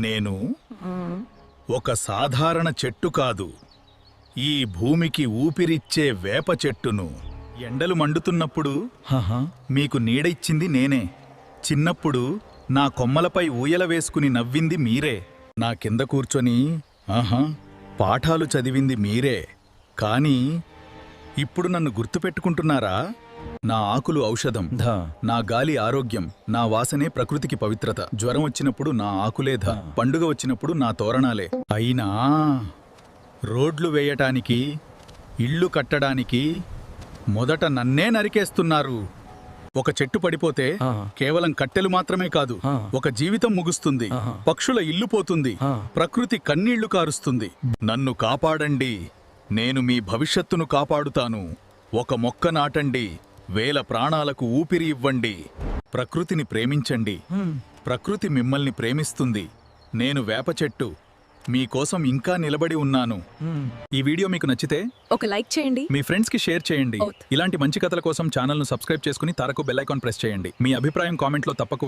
నేను ఒక సాధారణ చెట్టు కాదు, ఈ భూమికి ఊపిరిచ్చే వేప చెట్టును. ఎండలు మండుతున్నప్పుడు మీకు నీడ ఇచ్చింది నేనే. చిన్నప్పుడు నా కొమ్మలపై ఊయల వేసుకుని నవ్వింది మీరే. నా కింద కూర్చొని పాఠాలు చదివింది మీరే. కానీ ఇప్పుడు నన్ను గుర్తుపెట్టుకుంటున్నారా? నా ఆకులు ఔషధం, నా గాలి ఆరోగ్యం, నా వాసనే ప్రకృతికి పవిత్రత. జ్వరం వచ్చినప్పుడు నా ఆకులేధ, పండుగ వచ్చినప్పుడు నా తోరణాలే. అయినా రోడ్లు వేయటానికి, ఇళ్ళు కట్టడానికి మొదట నన్నే నరికేస్తున్నారు. ఒక చెట్టు పడిపోతే కేవలం కట్టెలు మాత్రమే కాదు, ఒక జీవితం ముగుస్తుంది, పక్షుల ఇల్లు పోతుంది, ప్రకృతి కన్నీళ్లు కారుస్తుంది. నన్ను కాపాడండి, నేను మీ భవిష్యత్తును కాపాడుతాను. ఒక మొక్క నాటండి, వేల ప్రాణాలకు ఊపిరి ఇవ్వండి. ప్రకృతిని ప్రేమించండి, ప్రకృతి మిమ్మల్ని ప్రేమిస్తుంది. నేను వేప చెట్టు, మీకోసం ఇంకా నిలబడి ఉన్నాను. ఈ వీడియో మీకు నచ్చితే ఒక లైక్ చేయండి, మీ ఫ్రెండ్స్ కి షేర్ చేయండి. ఇలాంటి మంచి కథల కోసం ఛానల్ ను సబ్స్క్రైబ్ చేసుకుని తారకు బెల్ ఐకాన్ ప్రెస్ చేయండి. మీ అభిప్రాయం కామెంట్ లో తప్పక